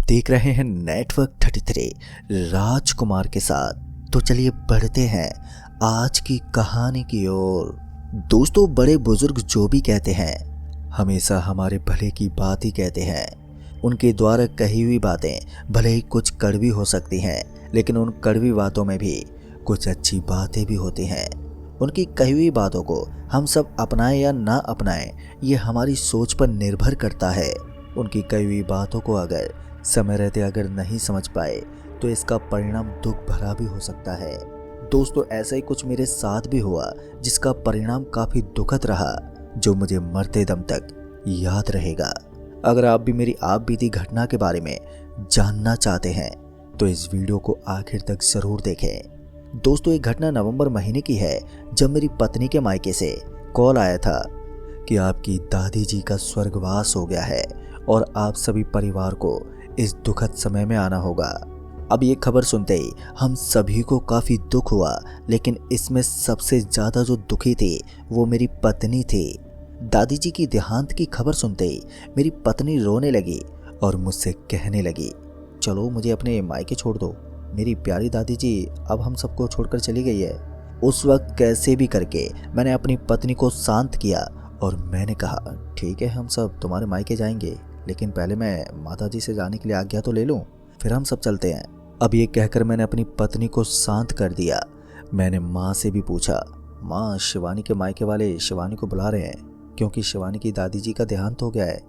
देख रहे हैं नेटवर्क 33 राजकुमार के साथ। तो चलिए बढ़ते हैं आज की कहानी की ओर। दोस्तों, बड़े बुजुर्ग जो भी कहते हैं हमेशा हमारे भले की बात ही कहते हैं। उनके द्वारा कही हुई बातें भले ही कुछ कड़वी हो सकती हैं, लेकिन उन कड़वी बातों में भी कुछ अच्छी बातें भी होती हैं। उनकी कही हुई बातों को हम सब अपनाएं या ना अपनाएं, ये हमारी सोच पर निर्भर करता है। उनकी कही हुई बातों को अगर समय रहते अगर नहीं समझ पाए तो इसका परिणाम दुख भरा भी हो सकता है। दोस्तों, ऐसा ही कुछ मेरे साथ भी हुआ जिसका परिणाम काफी दुखद रहा, जो मुझे मरते दम तक याद रहेगा। अगर आप भी मेरी आप बीती घटना के बारे में जानना चाहते हैं तो इस वीडियो को आखिर तक जरूर देखें। दोस्तों, ये घटना नवंबर महीने की है, जब मेरी पत्नी के मायके से कॉल आया था कि आपकी दादी जी का स्वर्गवास हो गया है और आप सभी परिवार को इस दुखद समय में आना होगा। अब ये खबर सुनते ही हम सभी को काफ़ी दुख हुआ, लेकिन इसमें सबसे ज़्यादा जो दुखी थी वो मेरी पत्नी थी। दादी जी की देहांत की खबर सुनते ही मेरी पत्नी रोने लगी और मुझसे कहने लगी, चलो मुझे अपने मायके छोड़ दो, मेरी प्यारी दादी जी अब हम सबको छोड़कर चली गई है। उस वक्त कैसे भी करके मैंने अपनी पत्नी को शांत किया और मैंने कहा, ठीक है हम सब तुम्हारे मायके जाएंगे, लेकिन पहले मैं माता जी से जाने के लिए आज्ञा तो ले लूं, फिर हम सब चलते हैं। अब ये कहकर मैंने अपनी पत्नी को शांत कर दिया। मैंने माँ से भी पूछा, माँ शिवानी के मायके वाले शिवानी को बुला रहे हैं, क्योंकि शिवानी की दादी जी का देहांत हो गया है,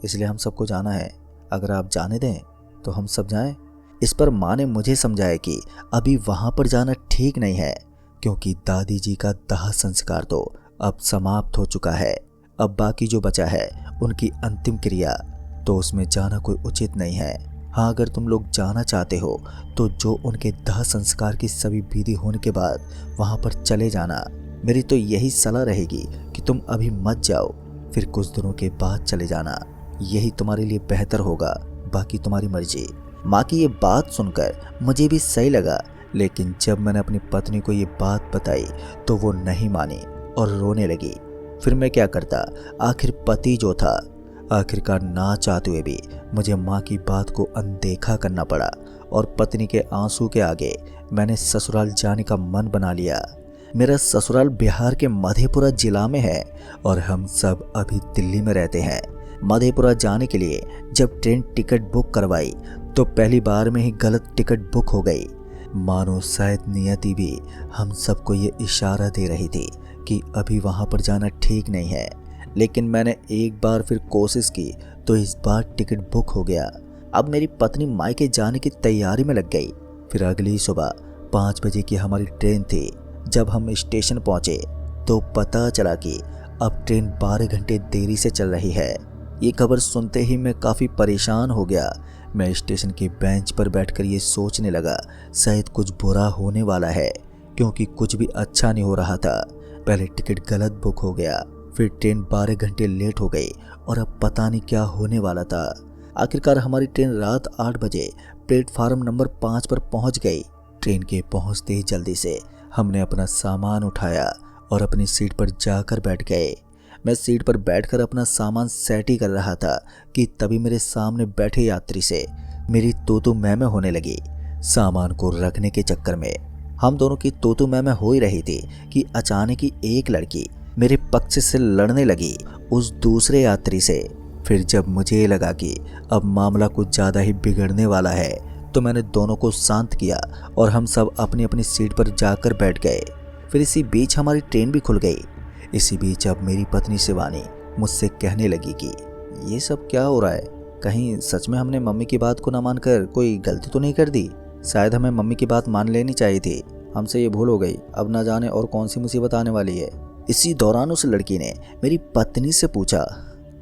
इसलिए हम सबको जाना है। अगर आप जाने दें तो हम सब जाएं। इस पर माँ ने मुझे समझाया कि अभी वहाँ पर जाना ठीक नहीं है, क्योंकि दादी जी का दाह संस्कार तो अब समाप्त हो चुका है। अब बाकी जो बचा है उनकी अंतिम क्रिया, तो उसमें जाना कोई उचित नहीं है। हाँ, अगर तुम लोग जाना चाहते हो तो जो उनके दाह संस्कार की सभी विधि होने के बाद वहाँ पर चले जाना। मेरी तो यही सलाह रहेगी कि तुम अभी मत जाओ, फिर कुछ दिनों के बाद चले जाना, यही तुम्हारे लिए बेहतर होगा, बाकी तुम्हारी मर्जी। माँ की ये बात सुनकर मुझे भी सही लगा, लेकिन जब मैंने अपनी पत्नी को ये बात बताई तो वो नहीं मानी और रोने लगी। फिर मैं क्या करता, आखिर पति जो था, आखिरकार ना चाहते हुए भी मुझे माँ की बात को अनदेखा करना पड़ा और पत्नी के आंसू के आगे मैंने ससुराल जाने का मन बना लिया। मेरा ससुराल बिहार के मधेपुरा जिला में है और हम सब अभी दिल्ली में रहते हैं। मधेपुरा जाने के लिए जब ट्रेन टिकट बुक करवाई तो पहली बार में ही गलत टिकट बुक हो गई। मानो शायद नियति भी हम सबको ये इशारा दे रही थी कि अभी वहाँ पर जाना ठीक नहीं है, लेकिन मैंने एक बार फिर कोशिश की तो इस बार टिकट बुक हो गया। अब मेरी पत्नी मायके जाने की तैयारी में लग गई। फिर अगली सुबह 5 बजे की हमारी ट्रेन थी। जब हम स्टेशन पहुंचे तो पता चला कि अब ट्रेन 12 घंटे देरी से चल रही है। ये खबर सुनते ही मैं काफ़ी परेशान हो गया। मैं स्टेशन के बेंच पर बैठकर ये सोचने लगा, शायद कुछ बुरा होने वाला है, क्योंकि कुछ भी अच्छा नहीं हो रहा था। पहले टिकट गलत बुक हो गया, फिर ट्रेन 12 घंटे लेट हो गई और अब पता नहीं क्या होने वाला था। आखिरकार हमारी ट्रेन रात 8 बजे प्लेटफार्म नंबर 5 पर पहुंच गई। ट्रेन के पहुंचते ही जल्दी से हमने अपना सामान उठाया और अपनी सीट पर जाकर बैठ गए। मैं सीट पर बैठकर अपना सामान सेट ही कर रहा था कि तभी मेरे सामने बैठे यात्री से मेरी तू मैं होने लगी। सामान को रखने के चक्कर में हम दोनों की तू मैं हो ही रही थी कि अचानक ही एक लड़की मेरे पक्ष से लड़ने लगी उस दूसरे यात्री से। फिर जब मुझे लगा कि अब मामला कुछ ज़्यादा ही बिगड़ने वाला है तो मैंने दोनों को शांत किया और हम सब अपनी अपनी सीट पर जाकर बैठ गए। फिर इसी बीच हमारी ट्रेन भी खुल गई। इसी बीच अब मेरी पत्नी शिवानी मुझसे कहने लगी कि ये सब क्या हो रहा है, कहीं सच में हमने मम्मी की बात को न मानकर कोई गलती तो नहीं कर दी? शायद हमें मम्मी की बात मान लेनी चाहिए थी, हमसे ये भूल हो गई, अब ना जाने और कौन सी मुसीबत आने वाली है। इसी दौरान उस लड़की ने मेरी पत्नी से पूछा,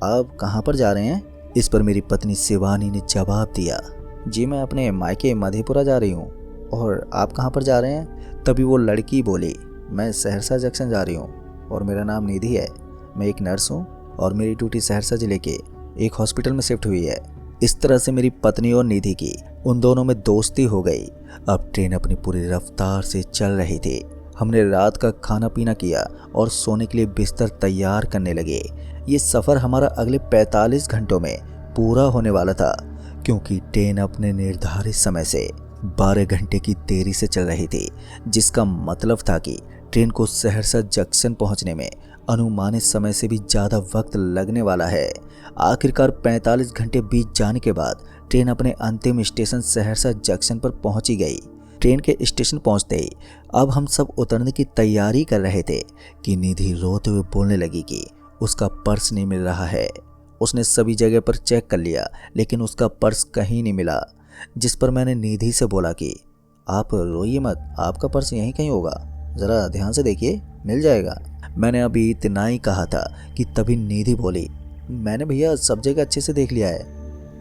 आप कहाँ पर जा रहे हैं? इस पर मेरी पत्नी शिवानी ने जवाब दिया, जी मैं अपने मायके मधेपुरा जा रही हूँ। और आप कहाँ पर जा रहे हैं? तभी वो लड़की बोली, मैं सहरसा जंक्शन जा रही हूँ और मेरा नाम निधि है, मैं एक नर्स हूँ और मेरी ड्यूटी सहरसा जिले के एक हॉस्पिटल में शिफ्ट हुई है। इस तरह से मेरी पत्नी और निधि की उन दोनों में दोस्ती हो गई। अब ट्रेन अपनी पूरी रफ्तार से चल रही थी। हमने रात का खाना पीना किया और सोने के लिए बिस्तर तैयार करने लगे। ये सफ़र हमारा अगले 45 घंटों में पूरा होने वाला था, क्योंकि ट्रेन अपने निर्धारित समय से 12 घंटे की देरी से चल रही थी, जिसका मतलब था कि ट्रेन को सहरसा जंक्शन पहुंचने में अनुमानित समय से भी ज़्यादा वक्त लगने वाला है। आखिरकार 45 घंटे बीत जाने के बाद ट्रेन अपने अंतिम स्टेशन सहरसा जंक्शन पर पहुंची गई। ट्रेन के स्टेशन पहुंचते ही अब हम सब उतरने की तैयारी कर रहे थे कि निधि रोते हुए बोलने लगी कि उसका पर्स नहीं मिल रहा है। उसने सभी जगह पर चेक कर लिया, लेकिन उसका पर्स कहीं नहीं मिला। जिस पर मैंने निधि से बोला कि आप रोइए मत, आपका पर्स यहीं कहीं होगा, ज़रा ध्यान से देखिए, मिल जाएगा। मैंने अभी इतना ही कहा था कि तभी निधि बोली, मैंने भैया सब जगह अच्छे से देख लिया है,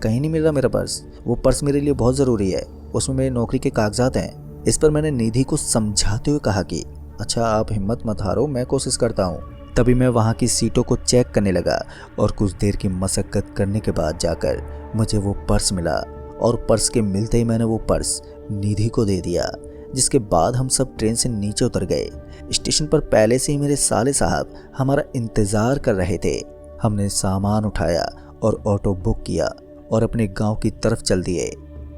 कहीं नहीं मिल रहा मेरा पर्स। वो पर्स मेरे लिए बहुत ज़रूरी है, उसमें मेरी नौकरी के कागजात हैं। इस पर मैंने निधि को समझाते हुए कहा कि अच्छा आप हिम्मत मत हारो, मैं कोशिश करता हूँ। तभी मैं वहाँ की सीटों को चेक करने लगा और कुछ देर की मशक्क़त करने के बाद जाकर मुझे वो पर्स मिला और पर्स के मिलते ही मैंने वो पर्स निधि को दे दिया। जिसके बाद हम सब ट्रेन से नीचे उतर गए। स्टेशन पर पहले से ही मेरे साले साहब हमारा इंतज़ार कर रहे थे। हमने सामान उठाया और ऑटो बुक किया और अपने गांव की तरफ चल दिए।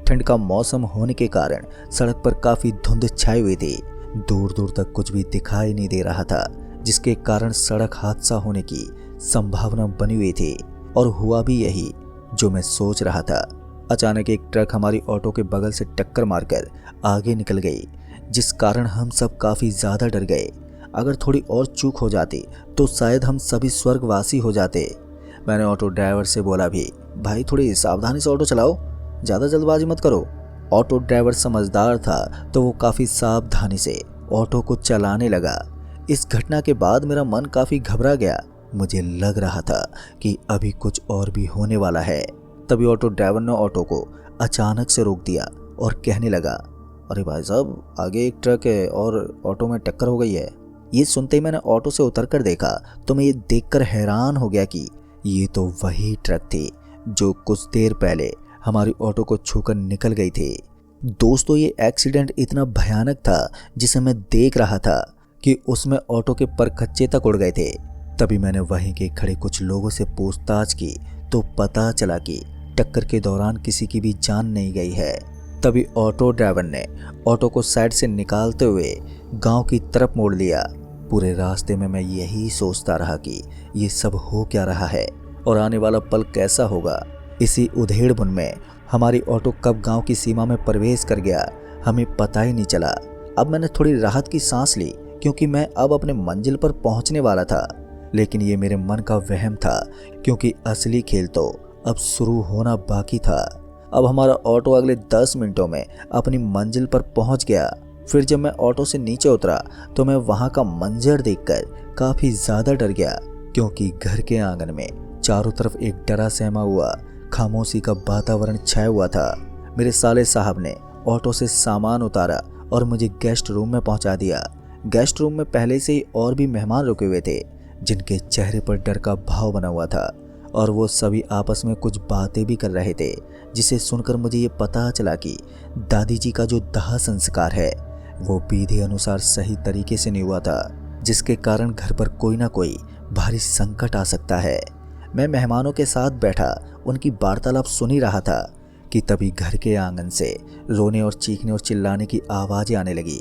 ठंड का मौसम होने के कारण सड़क पर काफ़ी धुंध छाई हुई थी, दूर दूर तक कुछ भी दिखाई नहीं दे रहा था, जिसके कारण सड़क हादसा होने की संभावना बनी हुई थी। और हुआ भी यही जो मैं सोच रहा था। अचानक एक ट्रक हमारी ऑटो के बगल से टक्कर मारकर आगे निकल गई, जिस कारण हम सब काफ़ी ज़्यादा डर गए। अगर थोड़ी और चूक हो जाती तो शायद हम सभी स्वर्गवासी हो जाते। मैंने ऑटो ड्राइवर से बोला भी, भाई थोड़ी सावधानी से ऑटो चलाओ, ज़्यादा जल्दबाजी मत करो। ऑटो ड्राइवर समझदार था तो वो काफ़ी सावधानी से ऑटो को चलाने लगा। इस घटना के बाद मेरा मन काफ़ी घबरा गया। मुझे लग रहा था कि अभी कुछ और भी होने वाला है। तभी ऑटो ड्राइवर ने ऑटो को अचानक से रोक दिया और कहने लगा, अरे भाई साहब आगे एक ट्रक है और ऑटो में टक्कर हो गई है। ये सुनते ही मैंने ऑटो से उतरकर देखा तो मैं ये देखकर हैरान हो गया कि ये तो वही ट्रक थी जो कुछ देर पहले हमारी ऑटो को छूकर निकल गई थी। दोस्तों ये एक्सीडेंट इतना भयानक था जिसे मैं देख रहा था कि उसमें ऑटो के परखच्चे तक उड़ गए थे। तभी मैंने वहीं के खड़े कुछ लोगों से पूछताछ की तो पता चला कि टक्कर के दौरान किसी की भी जान नहीं गई है। तभी ऑटो ड्राइवर ने ऑटो को साइड से निकालते हुए गांव की तरफ मोड़ लिया। पूरे रास्ते में मैं यही सोचता रहा कि ये सब हो क्या रहा है और आने वाला पल कैसा होगा। इसी उधेड़बुन में हमारी ऑटो कब गांव की सीमा में प्रवेश कर गया हमें पता ही नहीं चला। अब मैंने थोड़ी राहत की सांस ली क्योंकि मैं अब अपने मंजिल पर पहुंचने वाला था। लेकिन ये मेरे मन का वहम था क्योंकि असली खेल तो अब शुरू होना बाकी था। अब हमारा ऑटो अगले 10 मिनटों में अपनी मंजिल पर पहुंच गया। फिर जब मैं ऑटो से नीचे उतरा तो मैं वहां का मंजर देखकर काफ़ी ज़्यादा डर गया क्योंकि घर के आंगन में चारों तरफ एक डरा सहमा हुआ खामोशी का वातावरण छाया हुआ था। मेरे साले साहब ने ऑटो से सामान उतारा और मुझे गेस्ट रूम में पहुंचा दिया। गेस्ट रूम में पहले से ही और भी मेहमान रुके हुए थे जिनके चेहरे पर डर का भाव बना हुआ था और वो सभी आपस में कुछ बातें भी कर रहे थे, जिसे सुनकर मुझे ये पता चला कि दादी जी का जो दाह संस्कार है वो विधि अनुसार सही तरीके से नहीं हुआ था, जिसके कारण घर पर कोई ना कोई भारी संकट आ सकता है। मैं मेहमानों के साथ बैठा उनकी वार्तालाप सुन ही रहा था कि तभी घर के आंगन से रोने और चीखने और चिल्लाने की आवाज़ें आने लगी।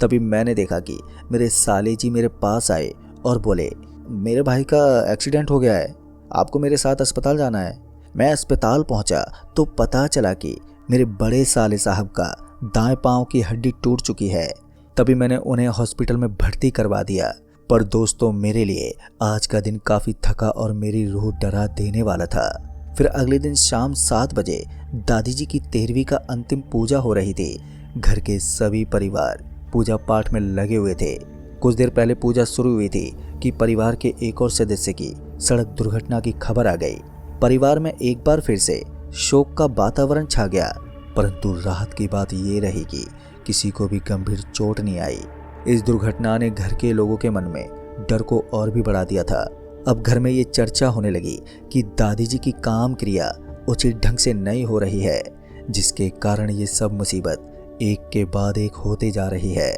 तभी मैंने देखा कि मेरे साले जी मेरे पास आए और बोले, मेरे भाई का एक्सीडेंट हो गया है, आपको मेरे साथ अस्पताल जाना है। मैं अस्पताल पहुंचा तो पता चला कि मेरे बड़े साले साहब का दाएं पांव की हड्डी टूट चुकी है। तभी मैंने उन्हें हॉस्पिटल में भर्ती करवा दिया। पर दोस्तों मेरे लिए आज का दिन काफ़ी थका और मेरी रूह डरा देने वाला था। फिर अगले दिन शाम 7 बजे दादी जी की 13वीं का अंतिम पूजा हो रही थी। घर के सभी परिवार पूजा पाठ में लगे हुए थे। कुछ देर पहले पूजा शुरू हुई थी कि परिवार के एक और सदस्य की सड़क दुर्घटना की खबर आ गई। परिवार में एक बार फिर से शोक का वातावरण छा गया, परंतु राहत की बात ये रही कि किसी को भी गंभीर चोट नहीं आई। इस दुर्घटना ने घर के लोगों के मन में डर को और भी बढ़ा दिया था। अब घर में ये चर्चा होने लगी कि दादी जी की काम क्रिया उचित ढंग से नहीं हो रही है, जिसके कारण ये सब मुसीबत एक के बाद एक होते जा रही है।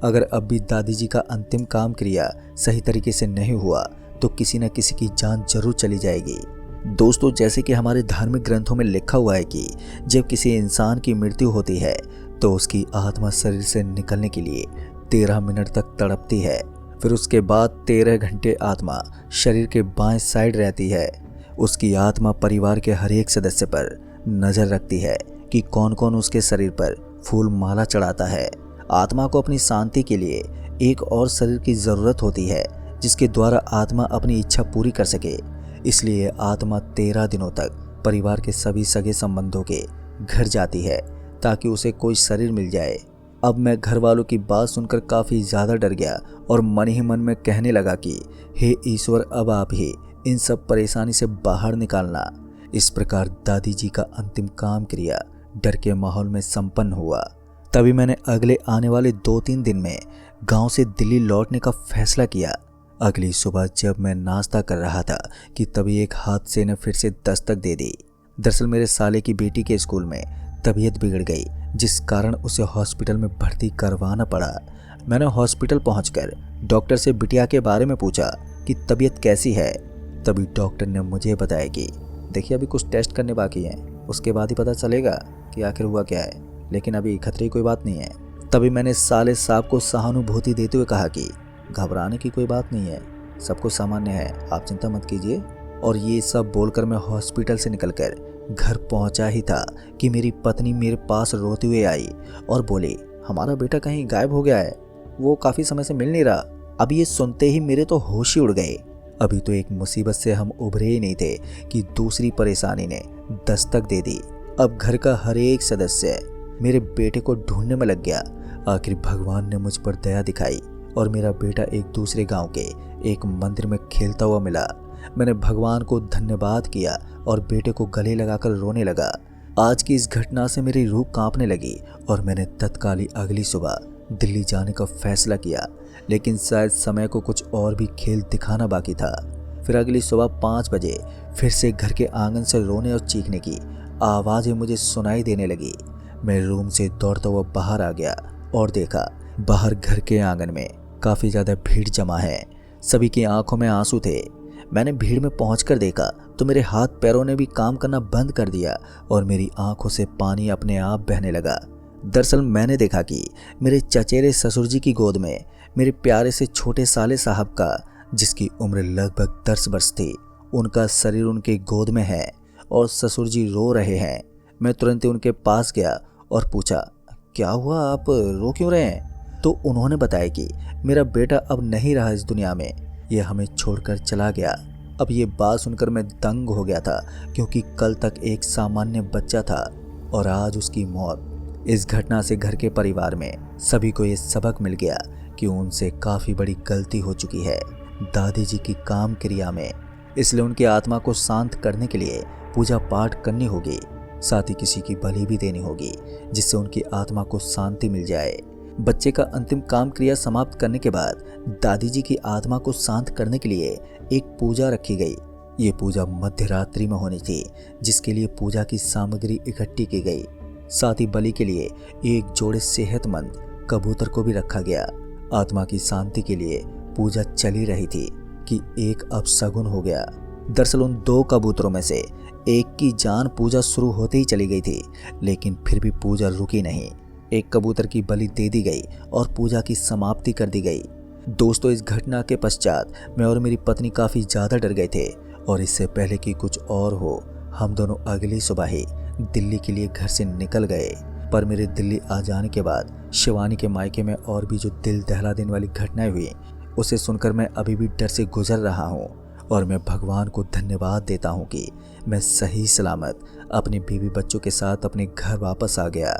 अगर अब भी दादी जी का अंतिम काम क्रिया सही तरीके से नहीं हुआ तो किसी न किसी की जान जरूर चली जाएगी। दोस्तों, जैसे कि हमारे धार्मिक ग्रंथों में लिखा हुआ है कि जब किसी इंसान की मृत्यु होती है तो उसकी आत्मा शरीर से निकलने के लिए 13 मिनट तक तड़पती है। फिर उसके बाद 13 घंटे आत्मा शरीर के बाएं साइड रहती है। उसकी आत्मा परिवार के हर एक सदस्य पर नजर रखती है कि कौन कौन उसके शरीर पर फूल माला चढ़ाता है। आत्मा को अपनी शांति के लिए एक और शरीर की जरूरत होती है जिसके द्वारा आत्मा अपनी इच्छा पूरी कर सके। इसलिए आत्मा 13 दिनों तक परिवार के सभी सगे संबंधों के घर जाती है ताकि उसे कोई शरीर मिल जाए। अब मैं घर वालों की बात सुनकर काफ़ी ज़्यादा डर गया और मन ही मन में कहने लगा कि हे ईश्वर, अब आप ही इन सब परेशानी से बाहर निकालना। इस प्रकार दादी जी का अंतिम काम क्रिया डर के माहौल में संपन्न हुआ। तभी मैंने अगले आने वाले 2-3 दिन में गांव से दिल्ली लौटने का फैसला किया। अगली सुबह जब मैं नाश्ता कर रहा था कि तभी एक हादसे ने फिर से दस्तक दे दी। दरअसल मेरे साले की बेटी के स्कूल में तबीयत बिगड़ गई, जिस कारण उसे हॉस्पिटल में भर्ती करवाना पड़ा। मैंने हॉस्पिटल पहुंचकर डॉक्टर से बिटिया के बारे में पूछा कि तबीयत कैसी है। तभी डॉक्टर ने मुझे बताया कि देखिए, अभी कुछ टेस्ट करने बाकी हैं, उसके बाद ही पता चलेगा कि आखिर हुआ क्या है, लेकिन अभी खतरे की कोई बात नहीं है। तभी मैंने साले साहब को सहानुभूति देते हुए कहा कि घबराने की कोई बात नहीं है, सब कुछ सामान्य है, आप चिंता मत कीजिए। और ये सब बोलकर मैं हॉस्पिटल से निकलकर घर पहुंचा ही था कि मेरी पत्नी मेरे पास रोते हुए आई और बोली, हमारा बेटा कहीं गायब हो गया है, वो काफ़ी समय से मिल नहीं रहा। अब ये सुनते ही मेरे तो होश ही उड़ गए। अभी तो एक मुसीबत से हम उभरे ही नहीं थे कि दूसरी परेशानी ने दस्तक दे दी। अब घर का हर एक सदस्य मेरे बेटे को ढूंढने में लग गया। आखिर भगवान ने मुझ पर दया दिखाई और मेरा बेटा एक दूसरे गांव के एक मंदिर में खेलता हुआ मिला। मैंने भगवान को धन्यवाद किया और बेटे को गले लगाकर रोने लगा। आज की इस घटना से मेरी रूह कांपने लगी और मैंने तत्काल ही अगली सुबह दिल्ली जाने का फैसला किया, लेकिन शायद समय को कुछ और भी खेल दिखाना बाकी था। फिर अगली सुबह 5 बजे फिर से घर के आंगन से रोने और चीखने की आवाज़ें मुझे सुनाई देने लगी। मैं रूम से दौड़ता हुआ बाहर आ गया और देखा बाहर घर के आंगन में काफ़ी ज़्यादा भीड़ जमा है। सभी की आंखों में आंसू थे। मैंने भीड़ में पहुंचकर देखा तो मेरे हाथ पैरों ने भी काम करना बंद कर दिया और मेरी आंखों से पानी अपने आप बहने लगा। दरअसल मैंने देखा कि मेरे चचेरे ससुर जी की गोद में मेरे प्यारे से छोटे साले साहब का, जिसकी उम्र लगभग 10 वर्ष थी, उनका शरीर उनके गोद में है और ससुर जी रो रहे हैं। मैं तुरंत ही उनके पास गया और पूछा, क्या हुआ, आप रो क्यों रहे हैं? तो उन्होंने बताया कि मेरा बेटा अब नहीं रहा इस दुनिया में, यह हमें छोड़कर चला गया। अब ये बात सुनकर मैं दंग हो गया था, क्योंकि कल तक एक सामान्य बच्चा था और आज उसकी मौत। इस घटना से घर के परिवार में सभी को ये सबक मिल गया कि उनसे काफ़ी बड़ी गलती हो चुकी है दादी जी की काम क्रिया में। इसलिए उनकी आत्मा को शांत करने के लिए पूजा पाठ करनी होगी, साथ ही किसी की बलि भी देनी होगी, जिससे उनकी आत्मा को शांति मिल जाए। बच्चे का अंतिम काम क्रिया समाप्त करने के बाद दादी जी की आत्मा को शांत करने के लिए एक पूजा रखी गई। ये पूजा मध्य रात्रि में होनी थी, जिसके लिए पूजा की सामग्री इकट्ठी की गई। साथ ही बलि के लिए एक जोड़े सेहतमंद कबूतर को भी रखा गया। आत्मा की शांति के लिए पूजा चली रही थी कि एक अपशगुन हो गया। दरअसल उन 2 कबूतरों में से एक की जान पूजा शुरू होते ही चली गई थी, लेकिन फिर भी पूजा रुकी नहीं। एक कबूतर की बलि दे दी गई और पूजा की समाप्ति कर दी गई। दोस्तों, इस घटना के पश्चात मैं और मेरी पत्नी काफ़ी ज़्यादा डर गए थे और इससे पहले कि कुछ और हो, हम दोनों अगली सुबह ही दिल्ली के लिए घर से निकल गए। पर मेरे दिल्ली आ जाने के बाद शिवानी के मायके में और भी जो दिल दहला देने वाली घटनाएं हुई, उसे सुनकर मैं अभी भी डर से गुजर रहा हूँ और मैं भगवान को धन्यवाद देता हूँ कि मैं सही सलामत अपने बीवी बच्चों के साथ अपने घर वापस आ गया।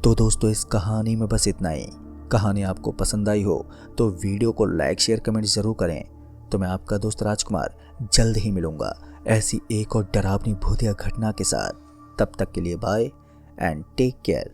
तो दोस्तों, इस कहानी में बस इतना ही। कहानी आपको पसंद आई हो तो वीडियो को लाइक शेयर कमेंट ज़रूर करें। तो मैं आपका दोस्त राजकुमार जल्द ही मिलूंगा ऐसी एक और डरावनी भूतिया घटना के साथ। तब तक के लिए बाय एंड टेक केयर।